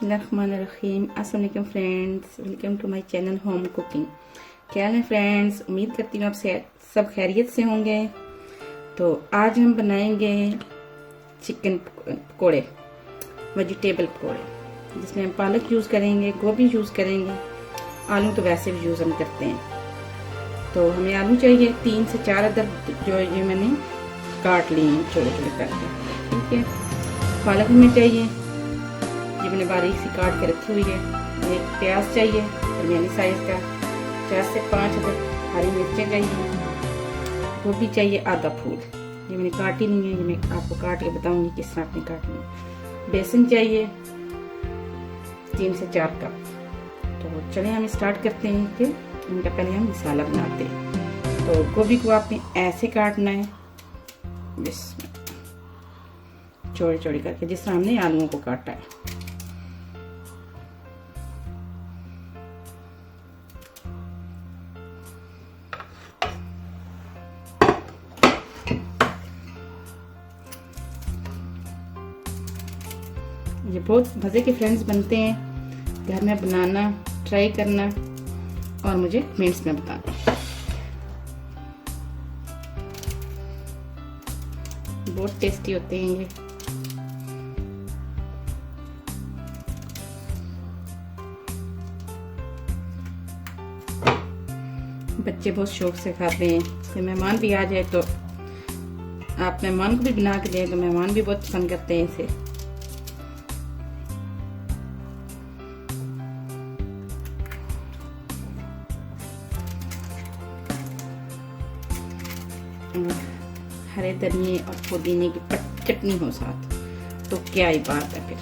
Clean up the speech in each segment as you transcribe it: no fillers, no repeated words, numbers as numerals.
बिस्मिल्लाहिर्रहमानिर्रहीम। अस्सलाम वालेकुम friends, welcome to my channel home cooking. क्या है फ्रेंड्स, उम्मीद करती हूँ आप सब खैरियत से होंगे। तो आज हम बनाएंगे चिकन पकोड़े, वेजिटेबल पकोड़े, जिसमें हम पालक यूज़ करेंगे, गोभी यूज़ करेंगे, आलू तो वैसे भी यूज़ हम करते हैं। तो हमें आलू चाहिए 3 से 4 अदर, जो ये मैंने काट लिए हैं छोटे छोटे करके, ठीक है। पालक हमें चाहिए, ये मैंने बारीक सी काट के रखी हुई है। एक प्याज चाहिए दरमियानी साइज का, 4 से 5 अदर हरी मिर्चें चाहिए, गोभी चाहिए आधा फूल, ये मैंने काटी नहीं है, ये मैं आपको काट के बताऊंगी किस तरह आपने काटनी है। बेसन चाहिए 3 से 4 कप। तो चलिए हम स्टार्ट करते हैं कि इनका पहले हम मसाला बनाते हैं। तो गोभी को आपने ऐसे काटना है, चौड़ी चौड़ी करके, जिस तरह हमने आलूओं को काटा है। ये बहुत मज़े के फ्रेंड्स बनते हैं, घर में बनाना, ट्राई करना और मुझे कमेंट्स में बताना। बहुत टेस्टी होते हैं ये। बच्चे बहुत शौक से खाते हैं। कोई मेहमान भी आ जाए तो आप मेहमान को भी बना के दें तो मेहमान भी बहुत पसंद करते हैं इसे। हरे धनिए और पुदीने की चटनी हो साथ तो क्या ही बात है फिर।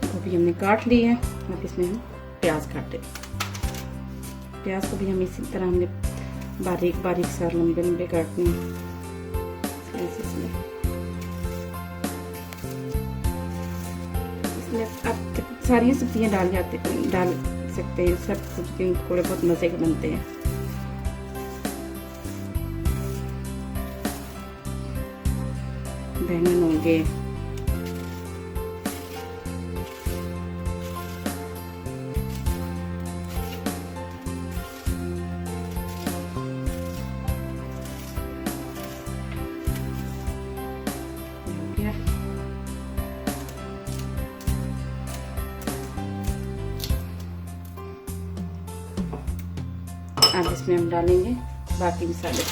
गोभी हमने काट ली है, अब इसमें हम प्याज काटे। प्याज को भी हम इसी तरह हमने बारीक बारीक सा लंबे लंबे काटने हैं। इसमें आप सारी सब्जियां डाल सकते हैं। सब सब्जियां थोड़े बहुत मजे के बनते हैं। बैंगन होंगे, अब इसमें हम डालेंगे बाकी मसाले।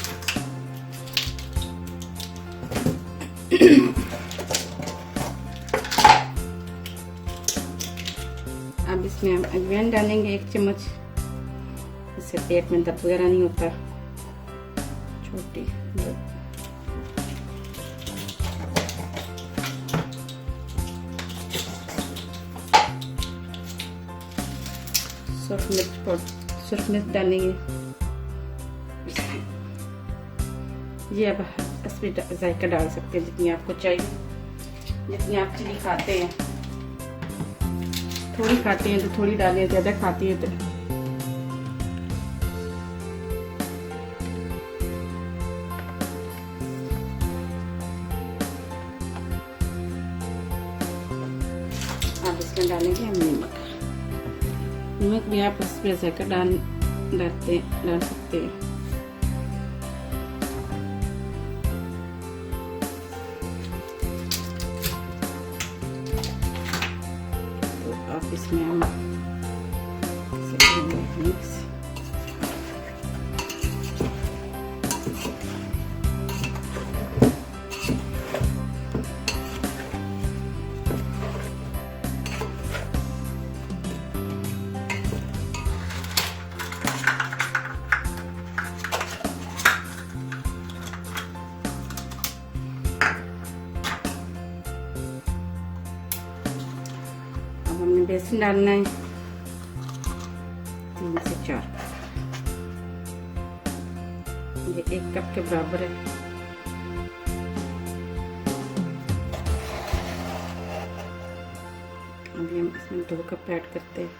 अब इसमें हम अजवाइन डालेंगे 1 चम्मच, इससे पेट में दर्द वगैरह नहीं होता। छोटी सुरख मिर्च डालेंगे। ये अब इसमें जायका डाल सकते हैं जितनी आपको चाहिए, जितनी आप चिली खाते हैं। थोड़ी खाते हैं तो थोड़ी डालें, ज़्यादा खाती हैं तो अब इसमें डालेंगे हम नमक। नमक भी आप इसमें जाकर डाल सकते हैं। तो आप इसमें हम मिक्स। हमने बेसन डालना है 3 से 4, ये 1 कप के बराबर है। अभी हम इसमें 2 कप ऐड करते हैं।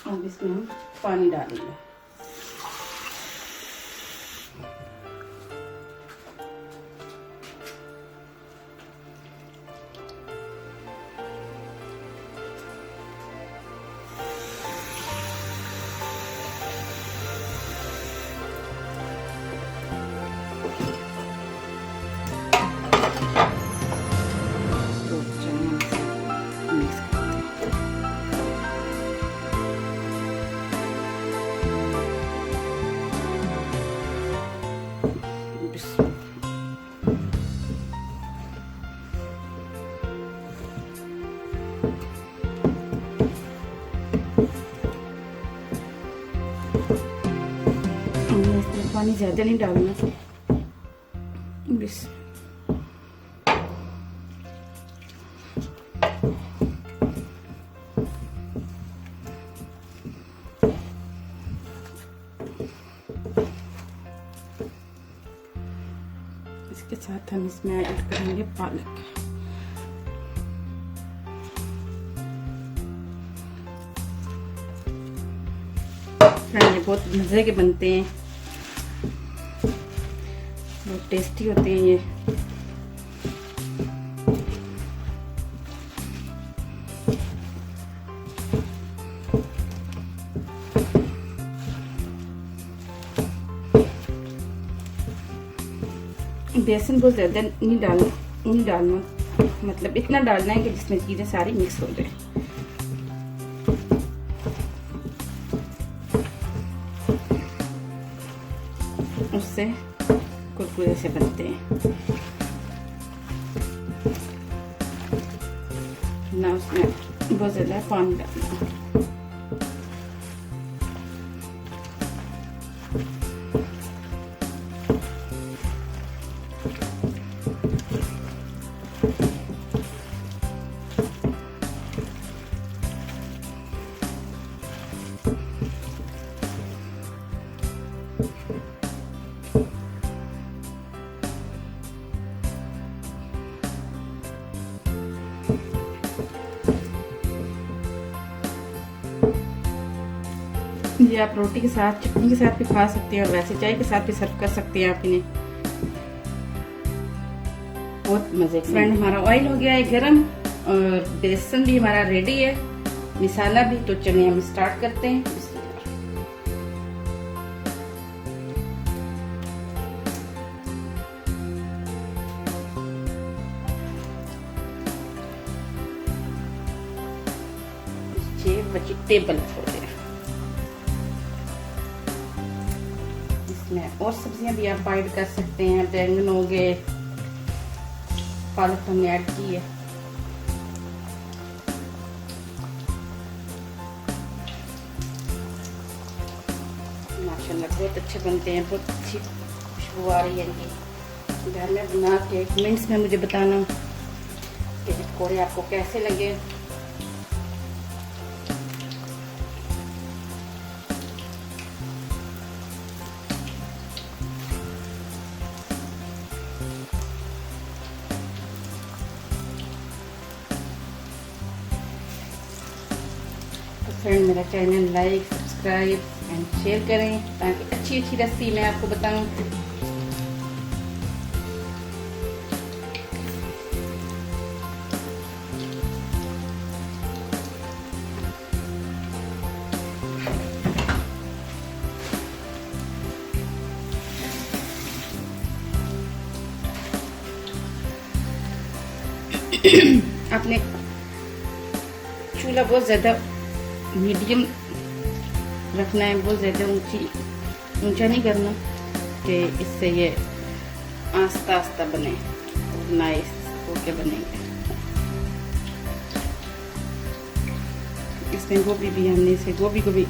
अब इसमें हम पानी डालेंगे। पानी ज़्यादा नहीं डालना। बस इसके साथ हम इसमें ऐड करेंगे पालक। ये बहुत मज़े के बनते हैं, बहुत टेस्टी होते हैं ये। बेसन बहुत ज़्यादा नहीं डालना, मतलब इतना डालना है कि जिसमें चीज़ें सारी मिक्स हो जाए। उससे कुरकुरे से बनते हैं, ना उसमें बहुत ज़्यादा पानी डालना। ये आप रोटी के साथ, चटनी के साथ भी खा सकते हैं और वैसे चाय के साथ भी सर्व कर सकते हैं आप इन्हें। बहुत मजे। फ्रेंड हमारा ऑयल हो गया है गरम और बेसन भी हमारा रेडी है, मसाला भी। तो चलिए हम स्टार्ट करते हैं। वेजिटेबल हो गया, इसमें और सब्जियां भी आप ऐड कर सकते हैं। बैंगन हो गए, पालक हमने ऐड की है। माशाल्लाह बहुत अच्छे बनते हैं, बहुत अच्छी खुशबू आ रही है इनकी। घर में बना के कमेंट्स में मुझे बताना कि पकौड़े आपको कैसे लगे। फ्रेंड मेरा channel like, subscribe and share करें ताकि अच्छी अच्छी रेसिपी मैं आपको बताऊं। आपने चूल्हा बहुत ज़्यादा मीडियम रखना है, बहुत ज़्यादा ऊंचा नहीं करना कि इससे ये आस्ता आस्ता बने, नाइस होके बनेंगे। इसमें गोभी भी हमने इसे गोभी को भी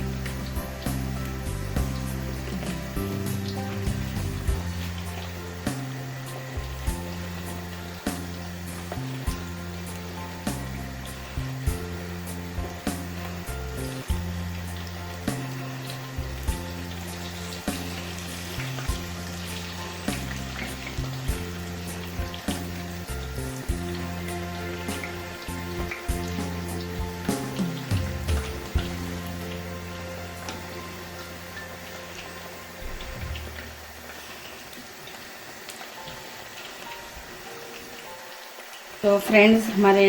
तो फ्रेंड्स हमारे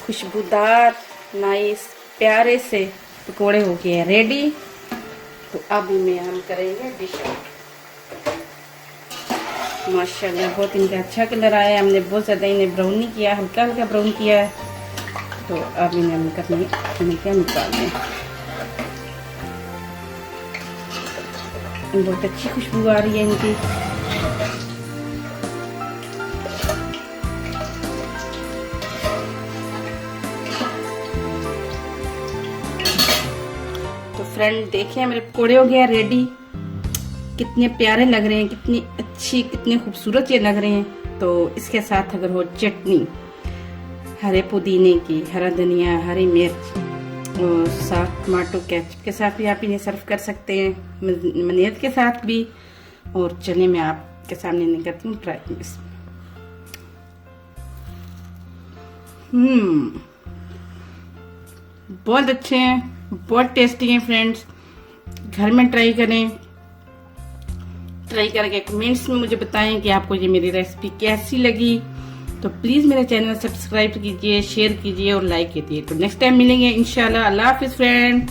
खुशबूदार नाइस प्यारे से पकोड़े हो गए हैं रेडी। तो अब इनमें हम करेंगे डिश आउट। माशाल्लाह बहुत इनका अच्छा कलर आया है। हमने बहुत ज़्यादा इन्हें ब्राउन नहीं किया, हल्का हल्का ब्राउन किया है। तो अब इन्हें हम करने क्या निकाल दें। बहुत अच्छी खुशबू आ रही है इनकी। तो फ्रेंड देखिए मेरे पकोड़े हो गए रेडी। कितने प्यारे लग रहे हैं, कितनी अच्छी, कितने खूबसूरत ये लग रहे हैं। तो इसके साथ अगर हो चटनी हरे पुदीने की, हरा धनिया, हरी मिर्च और साथ टमाटो केचप के साथ भी आप इन्हें सर्व कर सकते हैं, मनीर के साथ भी। और चलिए मैं आपके सामने नहीं करती हूँ ट्राई। बहुत अच्छे हैं, बहुत टेस्टी हैं फ्रेंड्स। घर में ट्राई करें, ट्राई करके कमेंट्स में मुझे बताएं कि आपको ये मेरी रेसिपी कैसी लगी। तो प्लीज़ मेरा चैनल सब्सक्राइब कीजिए, शेयर कीजिए और लाइक कीजिए। तो नेक्स्ट टाइम मिलेंगे इंशाल्लाह। अल्लाह हाफिज़ फ्रेंड।